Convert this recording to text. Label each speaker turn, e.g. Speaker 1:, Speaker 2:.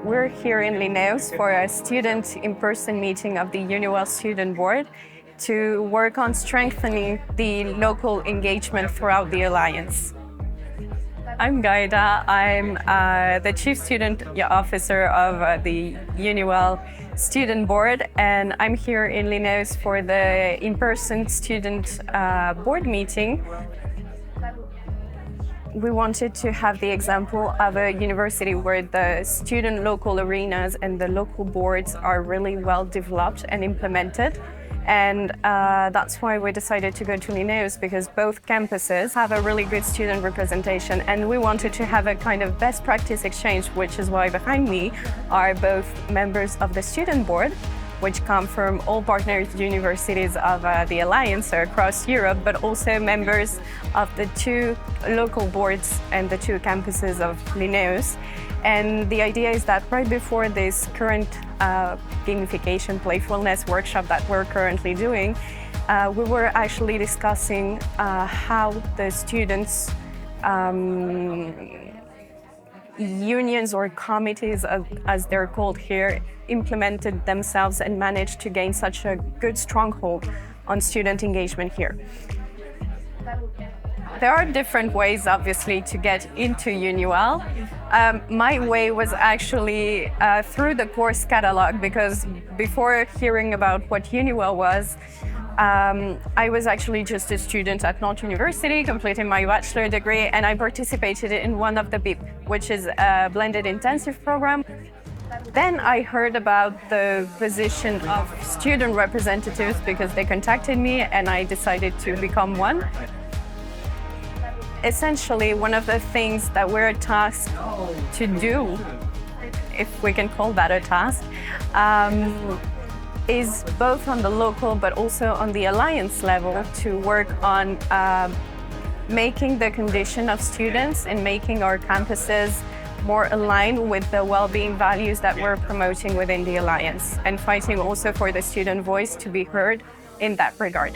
Speaker 1: We're here in Linnaeus for a student in-person meeting of the UNIWEL Student Board to work on strengthening the local engagement throughout the Alliance. I'm Gaida. I'm the Chief Student Officer of the UNIWEL Student Board, and I'm here in Linnaeus for the in-person student board meeting. We wanted to have the example of a university where the student local arenas and the local boards are really well developed and implemented. And that's why we decided to go to Linnaeus, because both campuses have a really good student representation, and we wanted to have a kind of best practice exchange, which is why behind me are both members of the student board, which come from all partner universities of the Alliance across Europe, but also members of the two local boards and the two campuses of Linnaeus. And the idea is that right before this current gamification playfulness workshop that we're currently doing, we were actually discussing how the students' unions or committees, as they're called here, implemented themselves and managed to gain such a good stronghold on student engagement here. There are different ways, obviously, to get into UNIWEL. My way was actually through the course catalog, because before hearing about what UNIWEL was, I was actually just a student at Nantes University, completing my bachelor degree, and I participated in one of the BIP, which is a blended intensive program. Then I heard about the position of student representatives because they contacted me, and I decided to become one. Essentially, one of the things that we're tasked to do, if we can call that a task, is both on the local but also on the Alliance level to work on making the condition of students and making our campuses more aligned with the well-being values that we're promoting within the Alliance, and fighting also for the student voice to be heard in that regard.